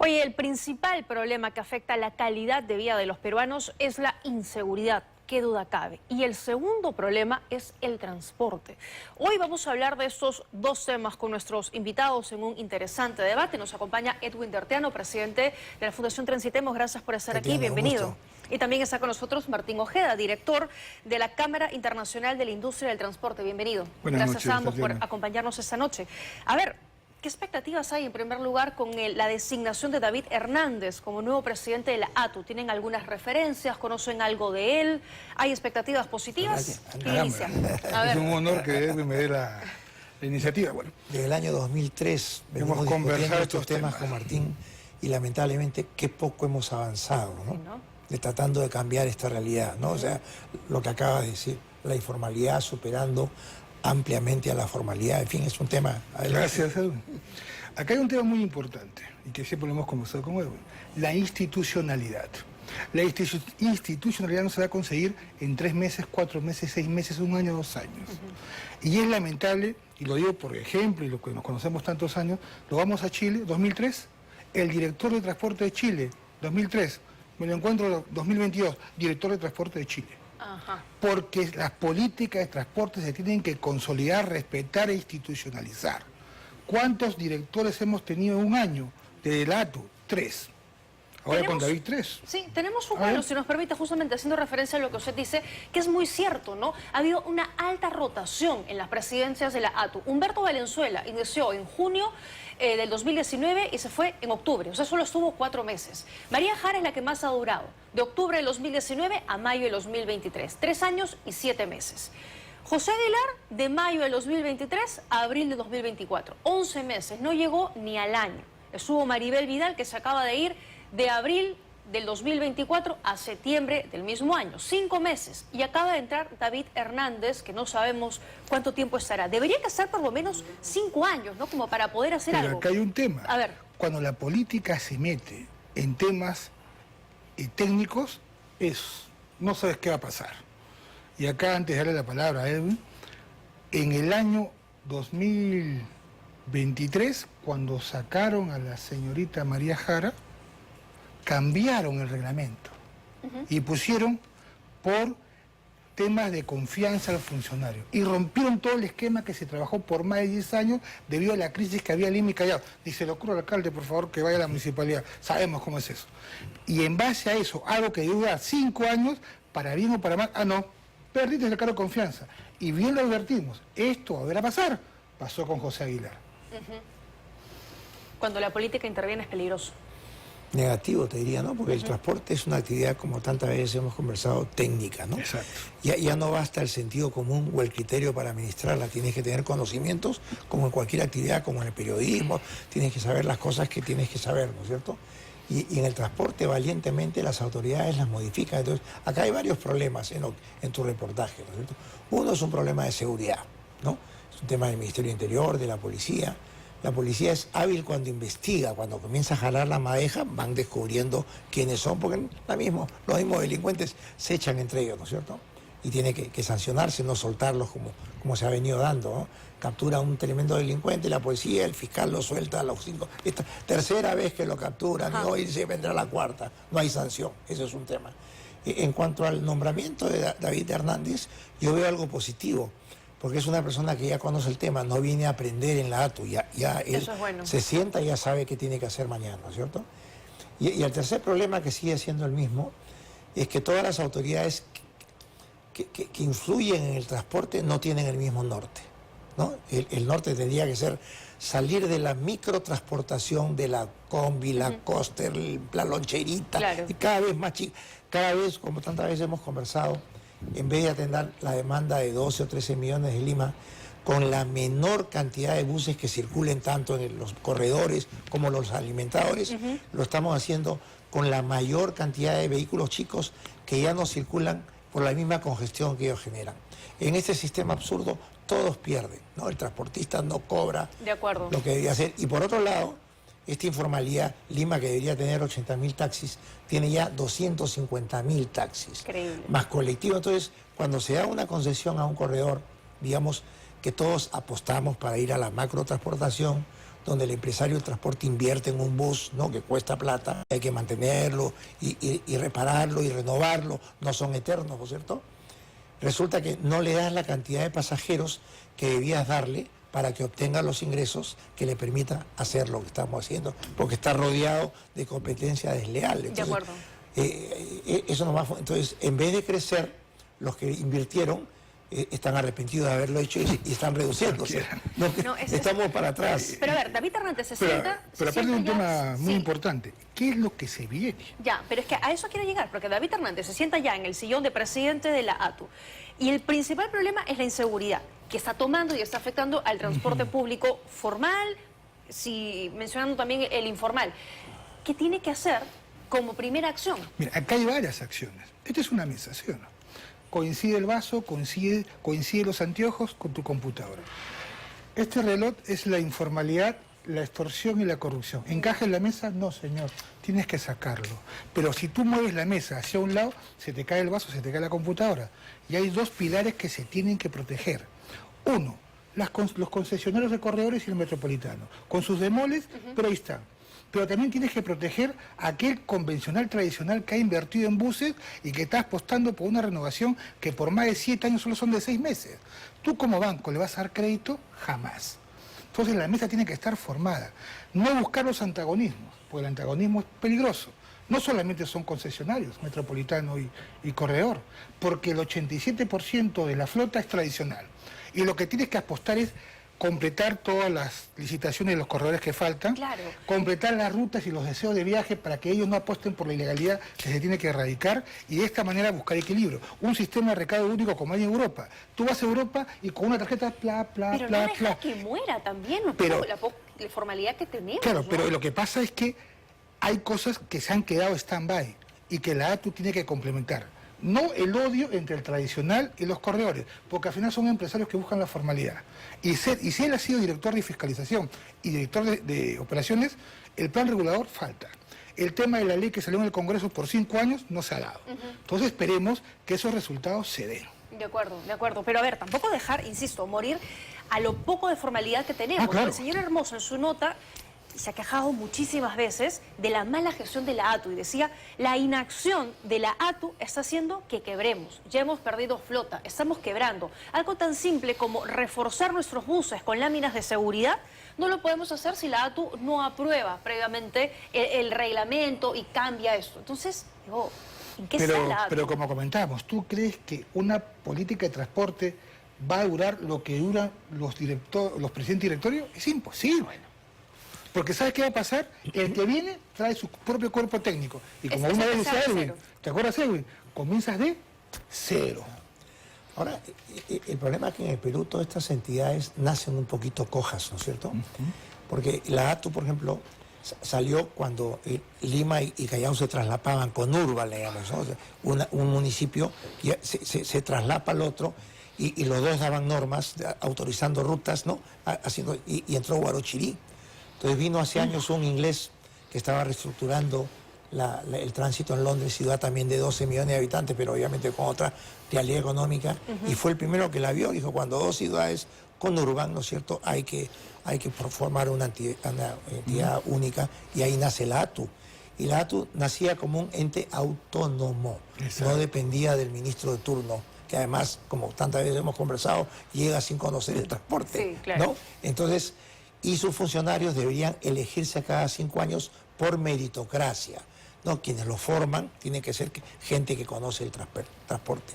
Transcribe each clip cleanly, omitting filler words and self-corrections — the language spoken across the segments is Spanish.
Oye, el principal problema que afecta la calidad de vida de los peruanos es la inseguridad, qué duda cabe. Y el segundo problema es el transporte. Hoy vamos a hablar de estos dos temas con nuestros invitados en un interesante debate. Nos acompaña Edwin Derteano, presidente de la Fundación Transitemos. Gracias por estar aquí, bienvenido. Y también está con nosotros Martín Ojeda, director de la Cámara Internacional de la Industria del Transporte. Bienvenido. Gracias a ambos por acompañarnos esta noche. A ver, ¿qué expectativas hay en primer lugar con la designación de David Hernández como nuevo presidente de la ATU? ¿Tienen algunas referencias? ¿Conocen algo de él? ¿Hay expectativas positivas? Es un honor que Edwin me dé la iniciativa. Bueno, desde el año 2003 hemos conversado estos temas con Martín y lamentablemente qué poco hemos avanzado, ¿no? Sí, ¿no? De tratando de cambiar esta realidad, ¿no? O sea, lo que acaba de decir, la informalidad superando ampliamente a la formalidad, en fin, es un tema. Gracias, Edwin. Acá hay un tema muy importante y que siempre lo hemos conversado con Edwin: la institucionalidad. La institucionalidad no se va a conseguir en 3 meses, 4 meses, 6 meses, 1 año, 2 años. Y es lamentable, y lo digo por ejemplo, y lo que nos conocemos tantos años, lo vamos a Chile, 2003, el director de transporte de Chile, 2003, me lo encuentro 2022, director de transporte de Chile. Porque las políticas de transporte se tienen que consolidar, respetar e institucionalizar. ¿Cuántos directores hemos tenido en un año de la ATU? 3. Ahora con David 3. Sí, tenemos un cuadro, si nos permite, justamente haciendo referencia a lo que usted dice, que es muy cierto, ¿no? Ha habido una alta rotación en las presidencias de la ATU. Humberto Valenzuela inició en junio del 2019 y se fue en octubre, o sea, solo estuvo 4 meses. María Jara es la que más ha durado, de octubre del 2019 a mayo del 2023, 3 años y 7 meses. José Aguilar, de mayo del 2023 a abril del 2024, 11 meses, no llegó ni al año. Estuvo Maribel Vidal, que se acaba de ir de abril del 2024 a septiembre del mismo año, 5 meses. Y acaba de entrar David Hernández, que no sabemos cuánto tiempo estará. Debería que estar por lo menos 5 años, ¿no? Como para poder hacer algo. Pero acá hay un tema. A ver. Cuando la política se mete en temas técnicos, no sabes qué va a pasar. Y acá, antes de darle la palabra a Edwin, en el año 2023, cuando sacaron a la señorita María Jara, cambiaron el reglamento y pusieron por temas de confianza al funcionario y rompieron todo el esquema que se trabajó por más de 10 años debido a la crisis que había en Lima y Callao. Dice, lo ocurre al alcalde, por favor, que vaya a la municipalidad. Sabemos cómo es eso. Y en base a eso, algo que dura 5 años, para bien o para mal, no, perdiste el cargo de confianza. Y bien lo advertimos, esto va a volver a pasar. Pasó con José Aguilar. Cuando la política interviene es peligroso. Negativo, te diría, ¿no? Porque el transporte es una actividad, como tantas veces hemos conversado, técnica, ¿no? Exacto. Ya no basta el sentido común o el criterio para administrarla. Tienes que tener conocimientos, como en cualquier actividad, como en el periodismo. Tienes que saber las cosas que tienes que saber, ¿no es cierto? Y en el transporte, valientemente, las autoridades las modifican. Entonces, acá hay varios problemas en tu reportaje, ¿no es cierto? Uno es un problema de seguridad, ¿no? Es un tema del Ministerio del Interior, de la policía. La policía es hábil cuando investiga, cuando comienza a jalar la madeja, van descubriendo quiénes son, porque los mismos delincuentes se echan entre ellos, ¿no es cierto? Y tiene que sancionarse, no soltarlos como se ha venido dando, ¿no? Captura a un tremendo delincuente, la policía, el fiscal lo suelta a los 5. Esta tercera vez que lo capturan, y hoy se vendrá la cuarta, no hay sanción, eso es un tema. En cuanto al nombramiento de David Hernández, yo veo algo positivo, porque es una persona que ya conoce el tema, no viene a aprender en la ATU, ya él se sienta y ya sabe qué tiene que hacer mañana, ¿no es cierto? Y el tercer problema, que sigue siendo el mismo, es que todas las autoridades que influyen en el transporte no tienen el mismo norte, ¿no? El norte tendría que ser salir de la microtransportación de la combi, la coaster, la loncherita, y cada vez más chica, cada vez, como tantas veces hemos conversado, en vez de atender la demanda de 12 o 13 millones de Lima, con la menor cantidad de buses que circulen tanto en los corredores como los alimentadores, lo estamos haciendo con la mayor cantidad de vehículos chicos que ya no circulan por la misma congestión que ellos generan. En este sistema absurdo todos pierden, ¿no? El transportista no cobra lo que debería hacer. Y por otro lado, esta informalidad, Lima, que debería tener 80.000 taxis, tiene ya 250.000 taxis. Increíble. Más colectivo. Entonces, cuando se da una concesión a un corredor, digamos que todos apostamos para ir a la macrotransportación donde el empresario del transporte invierte en un bus, ¿no?, que cuesta plata, hay que mantenerlo y repararlo y renovarlo, no son eternos, ¿no es cierto? Resulta que no le das la cantidad de pasajeros que debías darle para que obtenga los ingresos que le permita hacer lo que estamos haciendo, porque está rodeado de competencia desleal. Entonces, de acuerdo. Eso no va. Entonces, en vez de crecer, los que invirtieron están arrepentidos de haberlo hecho y están reduciéndose. Estamos para atrás. Pero a ver, David Hernández se sienta... Pero aparte de un tema muy importante, ¿qué es lo que se viene? Ya, pero es que a eso quiero llegar, porque David Hernández se sienta ya en el sillón de presidente de la ATU. Y el principal problema es la inseguridad, que está tomando y está afectando al transporte público formal, mencionando también el informal. ¿Qué tiene que hacer como primera acción? Mira, acá hay varias acciones. Esta es una mesa, ¿sí o no? Coincide el vaso, coincide los anteojos con tu computadora. Este reloj es la informalidad, la extorsión y la corrupción. ¿Encaja en la mesa? No, señor. Tienes que sacarlo. Pero si tú mueves la mesa hacia un lado, se te cae el vaso, se te cae la computadora. Y hay dos pilares que se tienen que proteger. Uno, los concesionarios de corredores y el metropolitano, con sus demoles, pero ahí están. Pero también tienes que proteger a aquel convencional tradicional que ha invertido en buses y que está apostando por una renovación que por más de 7 años solo son de 6 meses. ¿Tú como banco le vas a dar crédito? Jamás. Entonces la mesa tiene que estar formada. No buscar los antagonismos, porque el antagonismo es peligroso. No solamente son concesionarios, metropolitano y corredor, porque el 87% de la flota es tradicional. Y lo que tienes que apostar es completar todas las licitaciones de los corredores que faltan, claro, completar las rutas y los deseos de viaje para que ellos no apuesten por la ilegalidad que se tiene que erradicar y de esta manera buscar equilibrio. Un sistema de recaudo único como hay en Europa. Tú vas a Europa y con una tarjeta, pero no deja que muera también, ¿no? Pero, la formalidad que tenemos. Claro, ¿no? pero lo que pasa es que hay cosas que se han quedado stand-by y que la ATU tiene que complementar. No el odio entre el tradicional y los corredores, porque al final son empresarios que buscan la formalidad. Y si él ha sido director de fiscalización y director de operaciones, el plan regulador falta. El tema de la ley que salió en el Congreso por 5 años no se ha dado. Entonces esperemos que esos resultados se den. De acuerdo. Pero a ver, tampoco dejar, insisto, morir a lo poco de formalidad que tenemos. Claro. El señor Hermoso en su nota se ha quejado muchísimas veces de la mala gestión de la ATU y decía, la inacción de la ATU está haciendo que quebremos, ya hemos perdido flota, estamos quebrando. Algo tan simple como reforzar nuestros buses con láminas de seguridad, no lo podemos hacer si la ATU no aprueba previamente el reglamento y cambia esto. Entonces, digo, ¿en qué está la ATU? Pero como comentábamos, ¿tú crees que una política de transporte va a durar lo que duran los presidentes directorios? Es imposible. Porque ¿sabes qué va a pasar? El que viene trae su propio cuerpo técnico. Y como una vez decía Edwin, ¿te acuerdas, Edwin? Comienzas de cero. Ahora, el problema es que en el Perú todas estas entidades nacen un poquito cojas, ¿no es cierto? Porque la ATU, por ejemplo, salió cuando Lima y Callao se traslapaban con Urba, digamos, ¿no? O sea, un municipio se traslapa al otro y los dos daban normas autorizando rutas, ¿no? Y entró Guarochirí. Entonces vino hace años un inglés que estaba reestructurando el tránsito en Londres, ciudad también de 12 millones de habitantes, pero obviamente con otra realidad económica, y fue el primero que la vio. Dijo, cuando dos ciudades conurban, ¿no es cierto?, hay que formar una entidad única, y ahí nace la ATU. Y la ATU nacía como un ente autónomo, no dependía del ministro de turno, que además, como tantas veces hemos conversado, llega sin conocer el transporte, sí, claro, ¿no? Entonces, y sus funcionarios deberían elegirse a cada 5 años por meritocracia, ¿no? Quienes lo forman tienen que ser gente que conoce el transporte.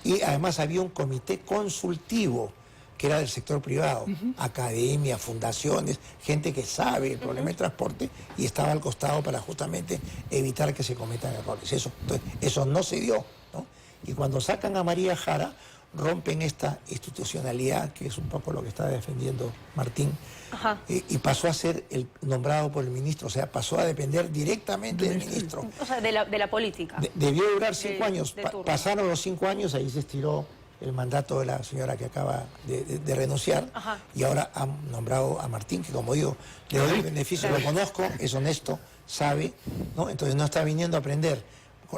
Y además había un comité consultivo que era del sector privado, academia, fundaciones, gente que sabe el problema del transporte y estaba al costado para justamente evitar que se cometan errores. Eso no se dio, ¿no? Y cuando sacan a María Jara, rompen esta institucionalidad, que es un poco lo que está defendiendo Martín, y pasó a ser nombrado por el ministro, o sea, pasó a depender directamente del ministro. O sea, de la política. Debió durar 5 años, pasaron los 5 años, ahí se estiró el mandato de la señora que acaba de renunciar, y ahora han nombrado a Martín, que como digo, le doy el beneficio, lo conozco, es honesto, sabe, ¿no? Entonces no está viniendo a aprender.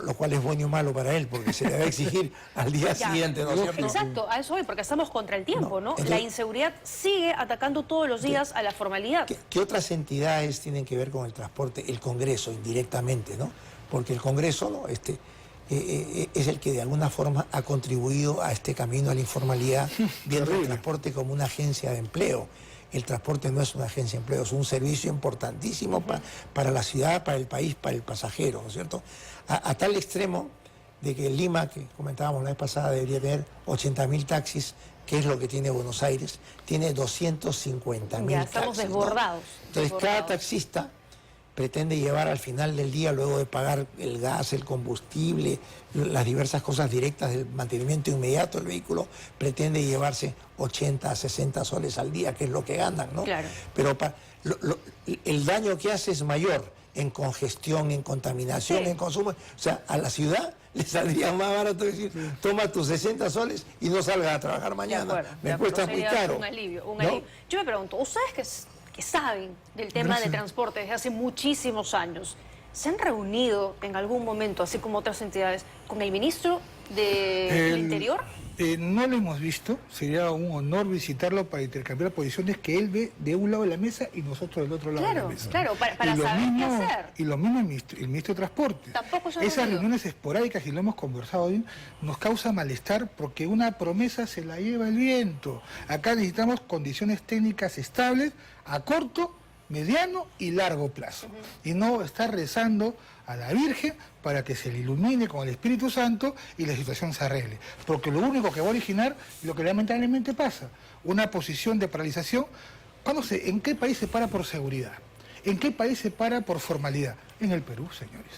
lo cual es bueno y malo para él, porque se le va a exigir al día siguiente, ¿no es cierto? Exacto, a eso voy, porque estamos contra el tiempo, ¿no? Entonces, la inseguridad sigue atacando todos los días a la formalidad. ¿Qué otras entidades tienen que ver con el transporte? El Congreso, indirectamente, ¿no? Porque el Congreso, ¿no? Es el que de alguna forma ha contribuido a este camino a la informalidad, viendo el transporte como una agencia de empleo. El transporte no es una agencia de empleo, es un servicio importantísimo para la ciudad, para el país, para el pasajero, ¿no es cierto? A tal extremo de que Lima, que comentábamos la vez pasada, debería tener 80.000 taxis, que es lo que tiene Buenos Aires, tiene 250.000 taxis. Ya estamos desbordados. ¿No? Entonces, cada taxista pretende llevar al final del día, luego de pagar el gas, el combustible, las diversas cosas directas del mantenimiento inmediato del vehículo, pretende llevarse 80 a 60 soles al día, que es lo que ganan, ¿no? Claro. Pero el daño que hace es mayor en congestión, en contaminación, en consumo. O sea, a la ciudad le saldría más barato decir, toma tus 60 soles y no salgas a trabajar mañana. Me cuesta muy caro. Un alivio, un ¿no? alivio. Yo me pregunto, ¿ustedes que saben del tema de transporte desde hace muchísimos años, se han reunido en algún momento, así como otras entidades, con el ministro del Interior? No lo hemos visto, sería un honor visitarlo para intercambiar posiciones que él ve de un lado de la mesa y nosotros del otro lado de la mesa. Claro, para saber qué hacer. Y lo mismo el ministro de Transporte. Tampoco se ha Esas reunido. reuniones esporádicas, y lo hemos conversado hoy, nos causa malestar porque una promesa se la lleva el viento. Acá necesitamos condiciones técnicas estables a corto, mediano y largo plazo. Y no estar rezando a la Virgen para que se le ilumine con el Espíritu Santo y la situación se arregle. Porque lo único que va a originar lo que lamentablemente pasa, una posición de paralización. ¿En qué país se para por seguridad? ¿En qué país se para por formalidad? En el Perú, señores.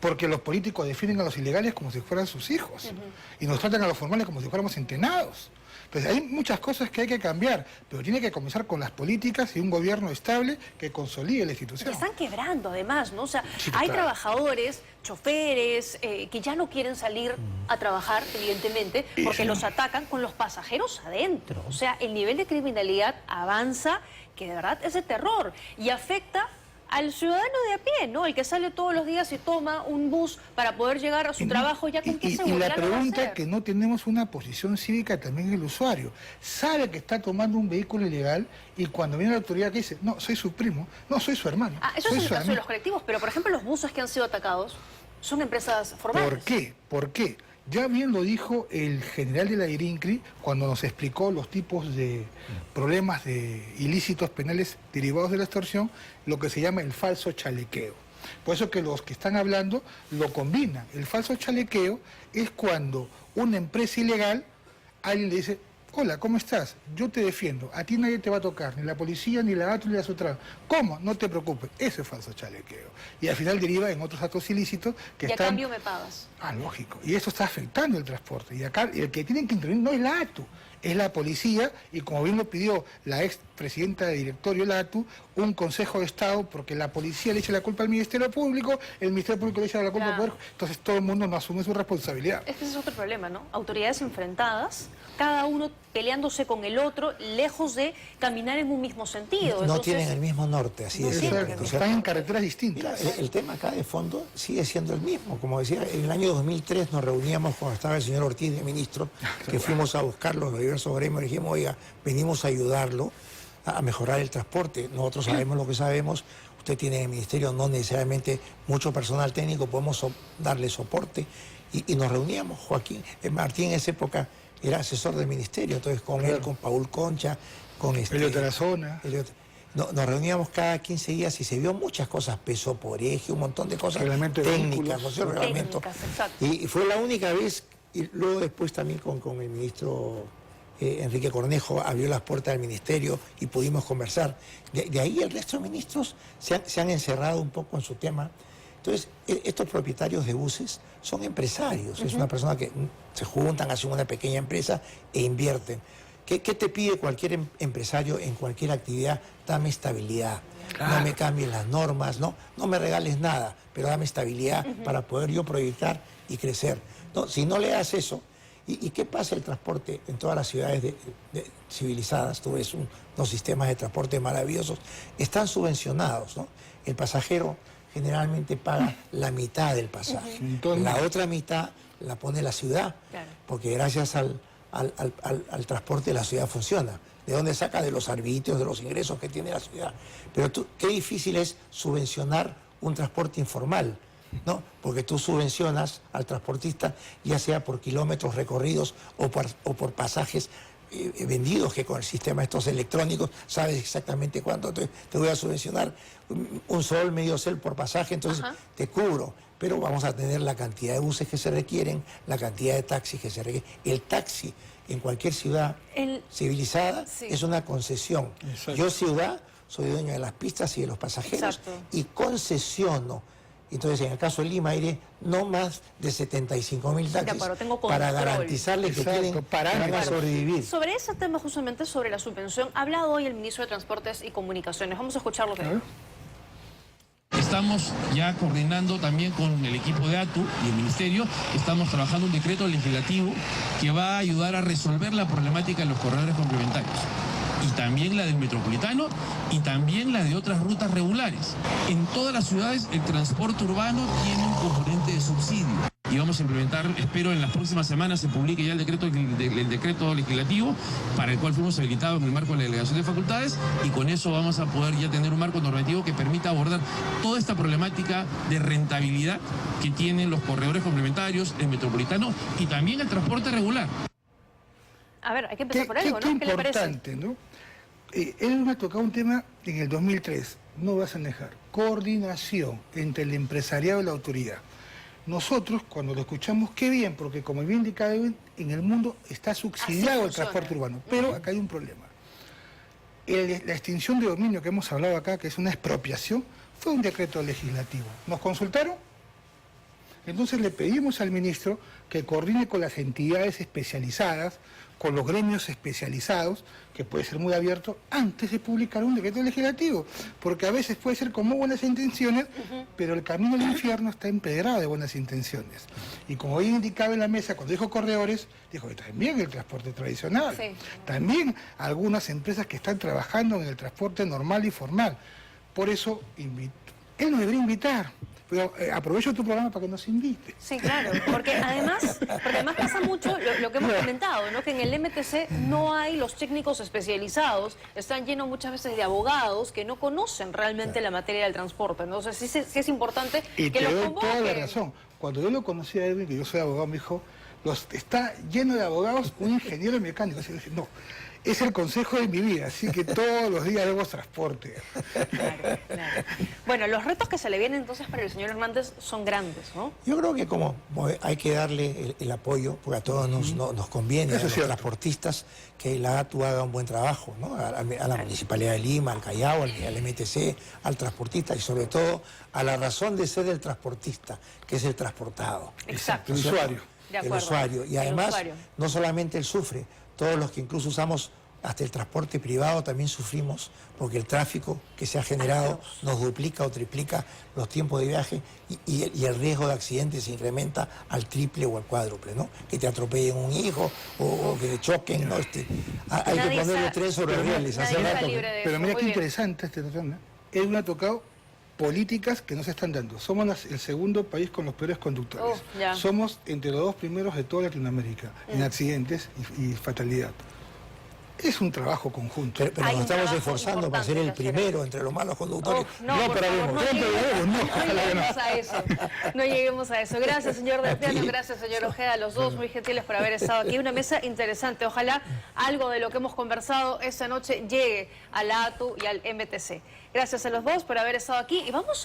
Porque los políticos defienden a los ilegales como si fueran sus hijos. Y nos tratan a los formales como si fuéramos centenados. Entonces hay muchas cosas que hay que cambiar, pero tiene que comenzar con las políticas y un gobierno estable que consolide la institución. Que están quebrando además, ¿no? O sea, Sí, hay claro. trabajadores, choferes, que ya no quieren salir a trabajar, evidentemente, porque los atacan con los pasajeros adentro. O sea, el nivel de criminalidad avanza, que de verdad es de terror, y afecta al ciudadano de a pie, ¿no? El que sale todos los días y toma un bus para poder llegar a su trabajo, ¿ya con qué Y seguridad la lo va a pregunta hacer? que no tenemos una posición cívica también el usuario. Sabe que está tomando un vehículo ilegal y cuando viene la autoridad que dice, no, soy su primo, no, soy su hermano. Eso soy es el su caso de amigo. los colectivos, pero por ejemplo los buses que han sido atacados son empresas formales. ¿Por qué? ¿Por qué? Ya bien lo dijo el general de la IRINCRI cuando nos explicó los tipos de problemas de ilícitos penales derivados de la extorsión, lo que se llama el falso chalequeo. Por eso que los que están hablando lo combinan. El falso chalequeo es cuando una empresa ilegal, alguien le dice, hola, ¿cómo estás? Yo te defiendo, a ti nadie te va a tocar, ni la policía, ni la ATU, ni la SUTRAN. ¿Cómo? No te preocupes, ese es falso chalequeo. Y al final deriva en otros actos ilícitos que Y a están... cambio me pagas. Ah, lógico. Y eso está afectando el transporte. Y acá el que tienen que intervenir no es la ATU, es la policía, y como bien lo pidió la ex presidenta de directorio de la ATU, un Consejo de Estado, porque la policía le echa la culpa al Ministerio Público, el Ministerio Público le echa la culpa al Poder, entonces todo el mundo no asume su responsabilidad. Es que ese es otro problema, ¿no? Autoridades enfrentadas, cada uno peleándose con el otro, lejos de caminar en un mismo sentido. No Entonces, tienen el mismo norte, así No de tienen simple, el ¿no es Están en cierto? carreteras Mira, distintas. el tema acá de fondo sigue siendo el mismo. Como decía, en el año 2003 nos reuníamos cuando estaba el señor Ortiz de ministro, que fuimos a buscarlo, los diversos gremios, y dijimos, oiga, venimos a ayudarlo a mejorar el transporte. Nosotros sabemos lo que sabemos, usted tiene en el ministerio no necesariamente mucho personal técnico, podemos darle soporte. Y nos reuníamos, Joaquín, Martín en esa época era asesor del ministerio, entonces con él, con Paul Concha, con Elio Tarazona. nos reuníamos cada 15 días y se vio muchas cosas, peso por eje, un montón de cosas Reglamento de técnicas, vehículos. ¿no es cierto? Reglamento. Técnicas, exacto. Y fue la única vez, y luego después también con el ministro Enrique Cornejo abrió las puertas del ministerio y pudimos conversar. De ahí el resto de ministros se han encerrado un poco en su tema. Entonces, estos propietarios de buses son empresarios, es una persona que se juntan, hacen una pequeña empresa e invierten. ¿Qué te pide cualquier empresario en cualquier actividad? Dame estabilidad, no me cambies las normas, no me regales nada, pero dame estabilidad para poder yo proyectar y crecer. No, si no le das eso, ¿y qué pasa el transporte en todas las ciudades civilizadas? Tú ves unos sistemas de transporte maravillosos, están subvencionados, ¿no? El pasajero generalmente paga la mitad del pasaje. La otra mitad la pone la ciudad, porque gracias al transporte la ciudad funciona. ¿De dónde saca? De los arbitrios, de los ingresos que tiene la ciudad. Pero qué difícil es subvencionar un transporte informal, ¿no? Porque tú subvencionas al transportista, ya sea por kilómetros recorridos o por pasajes vendidos, que con el sistema estos electrónicos sabes exactamente cuánto te voy a subvencionar, un sol, medio sol por pasaje, entonces te cubro. Pero vamos a tener la cantidad de buses que se requieren, la cantidad de taxis que se requieren. El taxi en cualquier ciudad civilizada es una concesión. Exacto. Yo, ciudad, soy dueño de las pistas y de los pasajeros. Exacto. Y concesiono. Entonces, en el caso de Lima, iré no más de 75.000 taxis para garantizarle que van a sobrevivir. Sobre ese tema, justamente sobre la subvención, ha hablado hoy el ministro de Transportes y Comunicaciones. Vamos a escucharlo de él. Estamos ya coordinando también con el equipo de ATU y el Ministerio. Estamos trabajando un decreto legislativo que va a ayudar a resolver la problemática de los corredores complementarios. Y también la del metropolitano y también la de otras rutas regulares. En todas las ciudades el transporte urbano tiene un componente de subsidio. Y vamos a implementar, espero en las próximas semanas se publique ya el decreto legislativo para el cual fuimos habilitados en el marco de la delegación de facultades, y con eso vamos a poder ya tener un marco normativo que permita abordar toda esta problemática de rentabilidad que tienen los corredores complementarios, el metropolitano y también el transporte regular. A ver, hay que empezar por algo, ¿no? ¿Qué le parece? ¿No? Él me ha tocado un tema en el 2003, no vas a dejar, coordinación entre el empresariado y la autoridad. Nosotros, cuando lo escuchamos, qué bien, porque como bien indicaba, en el mundo está subsidiado el transporte urbano, pero acá hay un problema. La extinción de dominio que hemos hablado acá, que es una expropiación, fue un decreto legislativo. ¿Nos consultaron? Entonces le pedimos al ministro que coordine con las entidades especializadas, con los gremios especializados, que puede ser muy abierto, antes de publicar un decreto legislativo, porque a veces puede ser con muy buenas intenciones, pero el camino al infierno está empedrado de buenas intenciones. Y como bien indicaba en la mesa, cuando dijo corredores, dijo que también el transporte tradicional, también algunas empresas que están trabajando en el transporte normal y formal. Por eso, él nos debería invitar. Pero aprovecho tu programa para que nos invite. Sí, claro, porque además pasa mucho lo que hemos comentado, ¿no? Que en el MTC no hay los técnicos especializados, están llenos muchas veces de abogados que no conocen realmente la materia del transporte, ¿no? O sea, sí es importante que los convoquen. Toda la razón. Cuando yo lo conocí a Edwin, que yo soy abogado, me dijo, está lleno de abogados, un ingeniero mecánico. Así que no. Es el consejo de mi vida, así que todos los días debo transporte. Claro. Bueno, los retos que se le vienen entonces para el señor Hernández son grandes, ¿no? Yo creo que como hay que darle el apoyo, porque a todos nos conviene, a los transportistas, que la ATU haga un buen trabajo, ¿no? A la Municipalidad de Lima, al Callao, al MTC, al transportista y sobre todo a la razón de ser del transportista, que es el transportado. Exacto. El usuario. El usuario. Y además, no solamente él sufre, todos los que incluso usamos hasta el transporte privado también sufrimos, porque el tráfico que se ha generado nos duplica o triplica los tiempos de viaje y el riesgo de accidentes se incrementa al triple o al cuádruple, ¿no? Que te atropellen un hijo o que te choquen, ¿no? Hay que ponerle tres sobre rieles hace rato. Pero mira qué interesante este tema. Él me ha tocado políticas que no se están dando. Somos el segundo país con los peores conductores. Somos entre los 2 primeros de toda Latinoamérica en accidentes y fatalidad. Es un trabajo conjunto. Pero nos estamos esforzando para ser el primero entre los malos conductores. No lleguemos a eso. No lleguemos a eso. Gracias, señor Delpiano. Gracias, señor Ojeda. Los dos muy gentiles por haber estado aquí. Una mesa interesante. Ojalá algo de lo que hemos conversado esta noche llegue a la ATU y al MTC. Gracias a los dos por haber estado aquí. Y vamos